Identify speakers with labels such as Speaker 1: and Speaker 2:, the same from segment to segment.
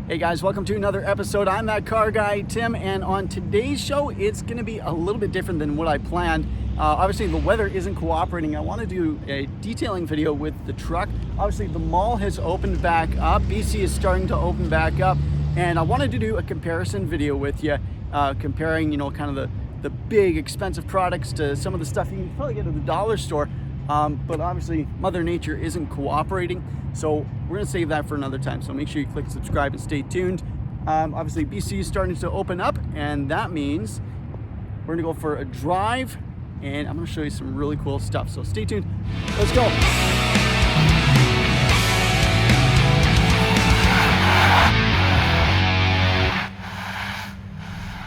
Speaker 1: Hey guys, welcome to another episode. I'm that car guy, Tim, and on today's show, it's going to be a little bit different than what I planned. Obviously, the weather isn't cooperating. I want to do a detailing video with the truck. Obviously, the mall has opened back up. BC is starting to open back up, and I wanted to do a comparison video with you, comparing, kind of the big expensive products to some of the stuff you can probably get at the dollar store. But obviously Mother Nature isn't cooperating, so we're gonna save that for another time. So make sure you click subscribe and stay tuned. Obviously BC is starting to open up, and that means we're gonna go for a drive, and I'm gonna show you some really cool stuff. So stay tuned. Let's go.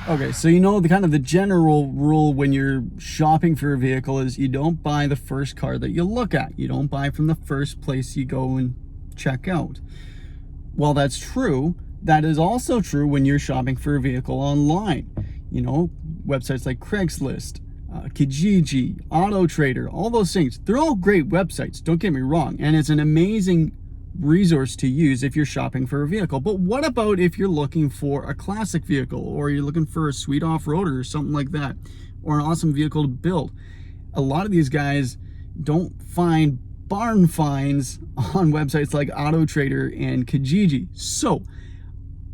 Speaker 1: Okay, so the general rule when you're shopping for a vehicle is you don't buy the first car that you look at. You don't buy from the first place you go and check out. While that's true, that is also true when you're shopping for a vehicle online. Websites like Craigslist, Kijiji, Auto Trader, all those things. They're all great websites, don't get me wrong, and it's an amazing resource to use if you're shopping for a vehicle. But what about if you're looking for a classic vehicle, or you're looking for a sweet off-roader or something like that, or an awesome vehicle to build? A lot of these guys don't find barn finds on websites like Auto Trader and Kijiji. So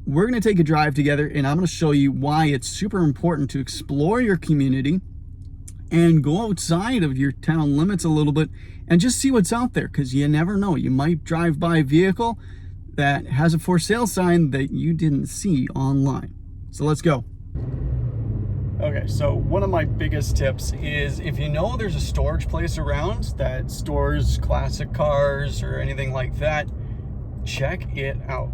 Speaker 1: we're going to take a drive together, and I'm going to show you why it's super important to explore your community and go outside of your town limits a little bit and just see what's out there, because you never know. You might drive by a vehicle that has a for sale sign that you didn't see online. So let's go. Okay, so one of my biggest tips is if you know there's a storage place around that stores classic cars or anything like that, check it out.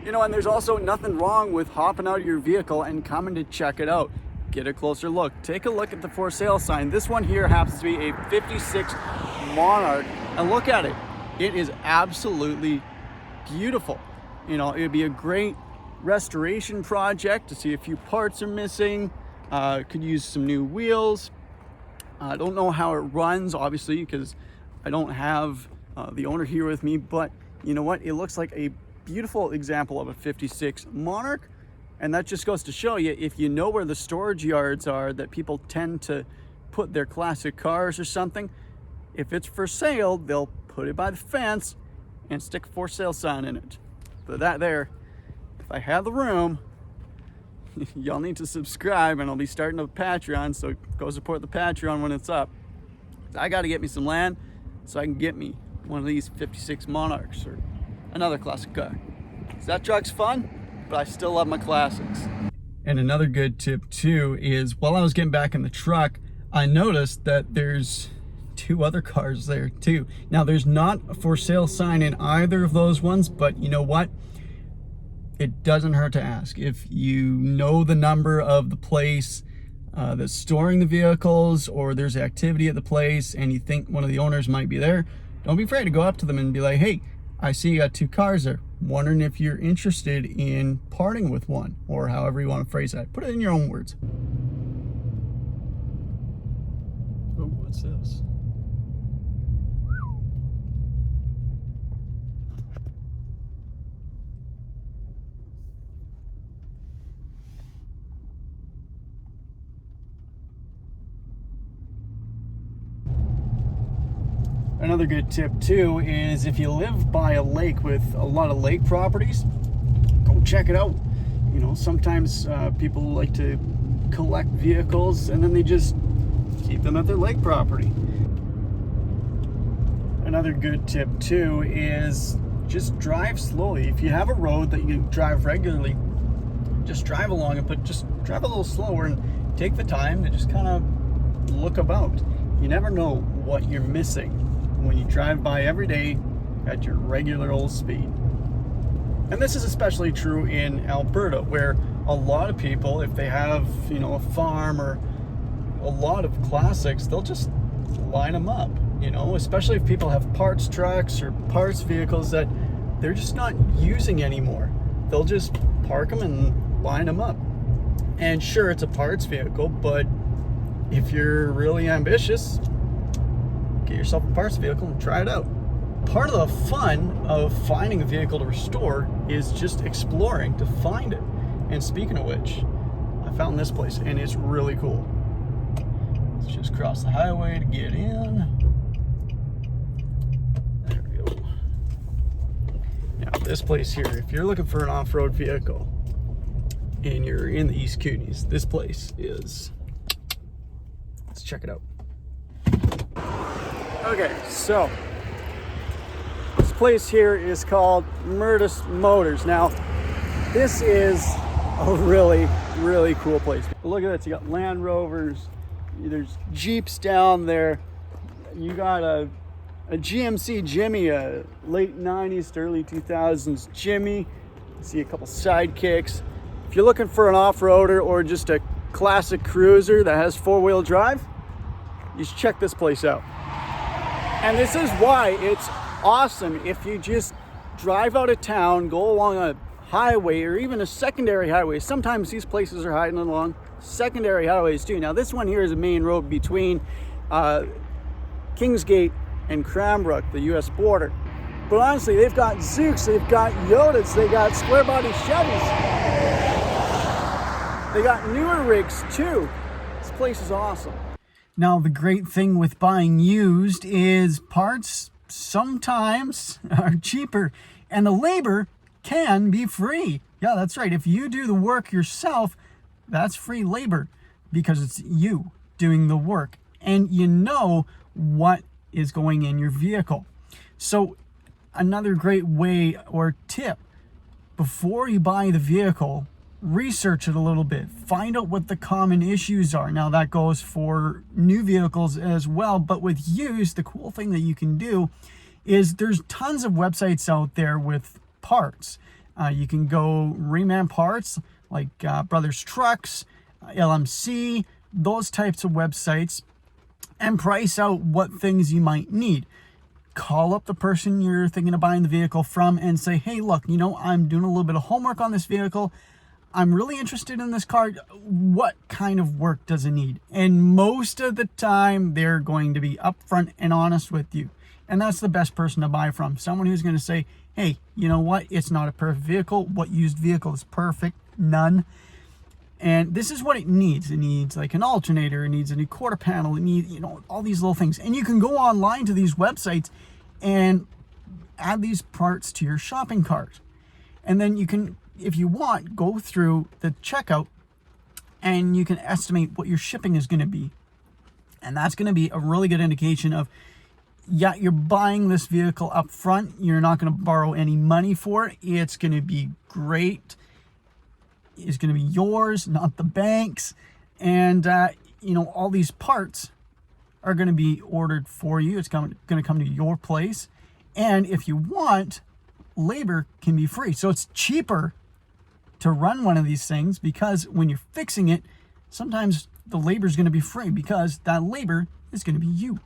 Speaker 1: And there's also nothing wrong with hopping out of your vehicle and coming to check it out. Get a closer look. Take a look at the for sale sign. This one here happens to be a 56 Monarch, and look at it. It is absolutely beautiful. It would be a great restoration project to see a few parts are missing. Could use some new wheels. I don't know how it runs, obviously, because I don't have the owner here with me, but you know what? It looks like a beautiful example of a 56 Monarch. And that just goes to show you, if you know where the storage yards are that people tend to put their classic cars or something, if it's for sale, they'll put it by the fence and stick a for sale sign in it. But that there, if I have the room, y'all need to subscribe, and I'll be starting a Patreon, so go support the Patreon when it's up. I got to get me some land so I can get me one of these 56 Monarchs or another classic car. So that truck's fun, but I still love my classics. And another good tip too is, while I was getting back in the truck, I noticed that there's two other cars there too. Now there's not a for sale sign in either of those ones, but you know what? It doesn't hurt to ask. If you know the number of the place that's storing the vehicles, or there's activity at the place and you think one of the owners might be there, don't be afraid to go up to them and be like, hey, I see you got two cars there. Wondering if you're interested in parting with one, or however you want to phrase that. Put it in your own words. Oh, what's this? Another good tip too is, if you live by a lake with a lot of lake properties, go check it out. Sometimes people like to collect vehicles and then they just keep them at their lake property. Another good tip too is just drive slowly. If you have a road that you can drive regularly, just drive along it, but just drive a little slower and take the time to just kind of look about. You never know what you're missing when you drive by every day at your regular old speed. And this is especially true in Alberta, where a lot of people, if they have, a farm or a lot of classics, they'll just line them up, especially if people have parts trucks or parts vehicles that they're just not using anymore. They'll just park them and line them up. And sure, it's a parts vehicle, but if you're really ambitious, get yourself a parts vehicle and try it out. part of the fun of finding a vehicle to restore is just exploring to find it. And speaking of which, I found this place and it's really cool. Let's just cross the highway to get in. There we go. Now this place here, if you're looking for an off-road vehicle and you're in the East Kootenays, this place is, let's check it out. Okay, so this place here is called Murtis Motors. Now, this is a really, really cool place. Look at this, you got Land Rovers, there's Jeeps down there. You got a GMC Jimmy, a late 90s to early 2000s Jimmy. You see a couple sidekicks. If you're looking for an off-roader or just a classic cruiser that has four-wheel drive, you should check this place out. And this is why it's awesome if you just drive out of town, go along a highway or even a secondary highway. Sometimes these places are hiding along secondary highways too. Now this one here is a main road between Kingsgate and Cranbrook, the US border. But honestly, they've got Zooks, they've got Yodas, they got square body Chevys. They got newer rigs too. This place is awesome. Now the great thing with buying used is parts sometimes are cheaper and the labor can be free. Yeah, that's right. If you do the work yourself, that's free labor because it's you doing the work and you know what is going in your vehicle. So another great way or tip, before you buy the vehicle, research it a little bit, find out what the common issues are. Now that goes for new vehicles as well, but with used, the cool thing that you can do is there's tons of websites out there with parts. You can go Reman Parts, like Brothers Trucks, LMC, those types of websites, and price out what things you might need. Call up the person you're thinking of buying the vehicle from and say, hey, look, you know, I'm doing a little bit of homework on this vehicle. I'm really interested in this car. What kind of work does it need? And most of the time, they're going to be upfront and honest with you. And that's the best person to buy from. Someone who's going to say, hey, you know what? It's not a perfect vehicle. What used vehicle is perfect? None. And this is what it needs. It needs like an alternator. It needs a new quarter panel. It needs, you know, all these little things. And you can go online to these websites and add these parts to your shopping cart. And then you can, if you want, go through the checkout and you can estimate what your shipping is going to be. And that's going to be a really good indication of, yeah, you're buying this vehicle up front. You're not going to borrow any money for it. It's going to be great. It's going to be yours, not the bank's. And, you know, all these parts are going to be ordered for you. It's going to come to your place. And if you want, labor can be free. So it's cheaper to run one of these things because when you're fixing it, sometimes the labor is going to be free because that labor is going to be you.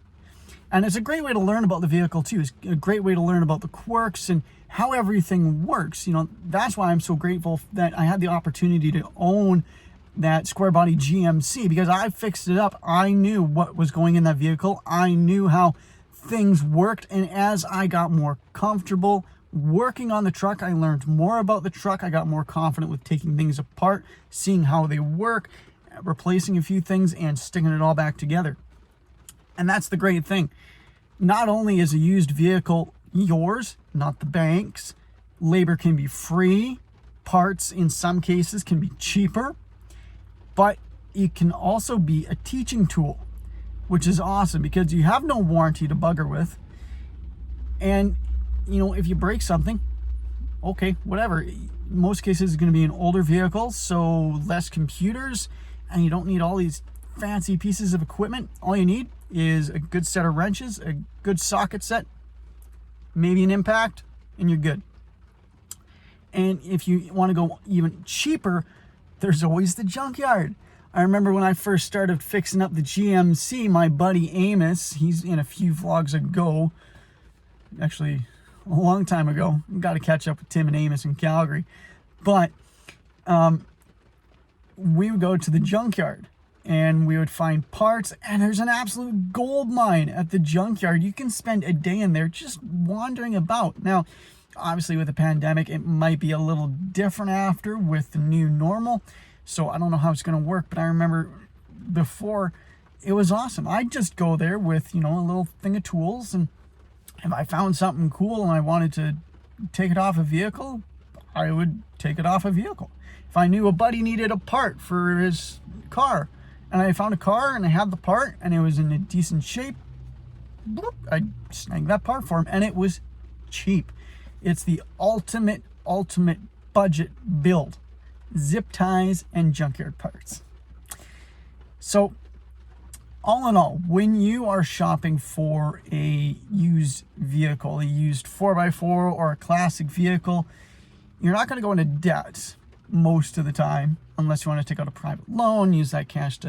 Speaker 1: And it's a great way to learn about the vehicle too. It's a great way to learn about the quirks and how everything works. You know, that's why I'm so grateful that I had the opportunity to own that square body GMC because I fixed it up. I knew what was going in that vehicle. I knew how things worked. And as I got more comfortable working on the truck, I learned more about the truck. I got more confident with taking things apart, seeing how they work, replacing a few things and sticking it all back together. And that's the great thing. Not only is a used vehicle yours, not the bank's, labor can be free, parts in some cases can be cheaper, but it can also be a teaching tool, which is awesome because you have no warranty to bugger with. And, you know, if you break something, okay, whatever. In most cases, it's going to be an older vehicle, so less computers, and you don't need all these fancy pieces of equipment. All you need is a good set of wrenches, a good socket set, maybe an impact, and you're good. And if you want to go even cheaper, there's always the junkyard. I remember when I first started fixing up the GMC, my buddy Amos, he's in a few vlogs ago, actually a long time ago. Got to catch up with Tim and Amos in Calgary. But we would go to the junkyard and we would find parts, and there's an absolute gold mine at the junkyard. You can spend a day in there just wandering about. Now, obviously with the pandemic, it might be a little different after with the new normal, so I don't know how it's going to work, but I remember before it was awesome. I'd just go there with, a little thing of tools, and if I found something cool and I wanted to take it off a vehicle, I would take it off a vehicle. If I knew a buddy needed a part for his car, and I found a car and I had the part and it was in a decent shape, I'd snag that part for him, and it was cheap. It's the ultimate budget build. Zip ties and junkyard parts. So all in all, when you are shopping for a used vehicle, a used 4x4 or a classic vehicle, you're not going to go into debt most of the time, unless you want to take out a private loan, use that cash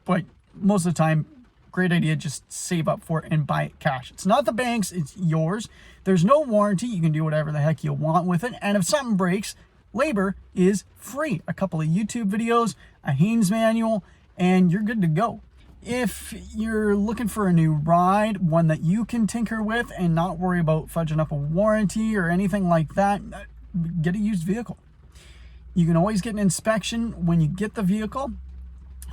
Speaker 1: but most of the time, great idea, just save up for it and buy it cash. It's not the bank's, it's yours. There's no warranty. You can do whatever the heck you want with it. And if something breaks, labor is free. A couple of YouTube videos, a Haynes manual, and you're good to go. If you're looking for a new ride, one that you can tinker with and not worry about fudging up a warranty or anything like that, get a used vehicle. You can always get an inspection when you get the vehicle.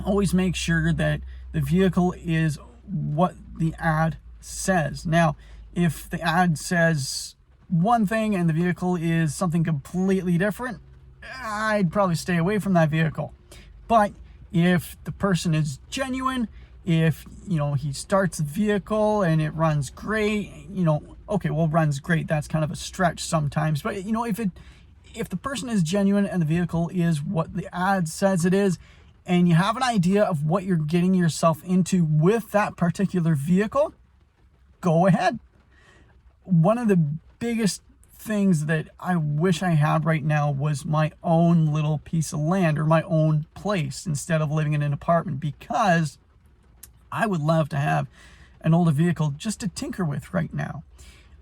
Speaker 1: Always make sure that the vehicle is what the ad says. Now, if the ad says one thing and the vehicle is something completely different, I'd probably stay away from that vehicle. But if the person is genuine, if he starts the vehicle and it runs great, okay, well, runs great, that's kind of a stretch sometimes, but if the person is genuine and the vehicle is what the ad says it is, and you have an idea of what you're getting yourself into with that particular vehicle, go ahead. One of the biggest things that I wish I had right now was my own little piece of land or my own place instead of living in an apartment, because I would love to have an older vehicle just to tinker with right now.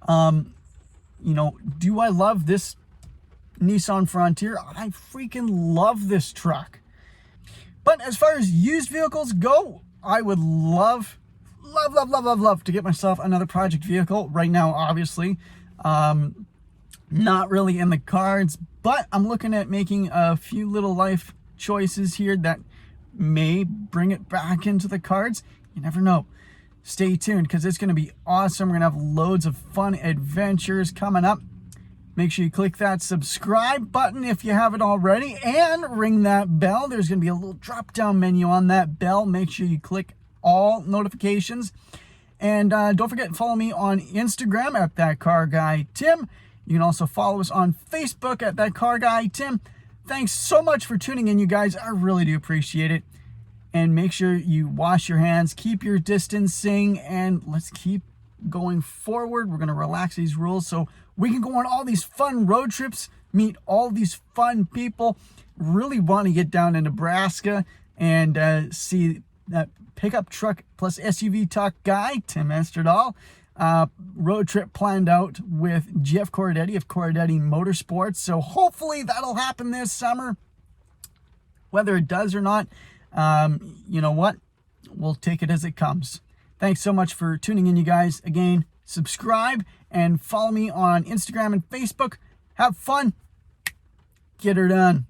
Speaker 1: Do I love this Nissan Frontier? I freaking love this truck. But as far as used vehicles go, I would love to get myself another project vehicle. Right now, obviously, not really in the cards, but I'm looking at making a few little life choices here that may bring it back into the cards. You never know. Stay tuned, because it's going to be awesome. We're going to have loads of fun adventures coming up. Make sure you click that subscribe button if you haven't already, and ring that bell. There's going to be a little drop-down menu on that bell. Make sure you click all notifications. And don't forget to follow me on Instagram at thatcarguytim. You can also follow us on Facebook at thatcarguytim. Thanks so much for tuning in, you guys. I really do appreciate it. And make sure you wash your hands, keep your distancing, and let's keep going forward. We're going to relax these rules so we can go on all these fun road trips, meet all these fun people. Really want to get down to Nebraska and see that pickup truck plus SUV talk guy, Tim Esterdahl. Road trip planned out with Jeff Corradetti of Corradetti Motorsports. So hopefully that'll happen this summer. Whether it does or not, you know what? We'll take it as it comes. Thanks so much for tuning in, you guys. Again, subscribe and follow me on Instagram and Facebook. Have fun. Get her done.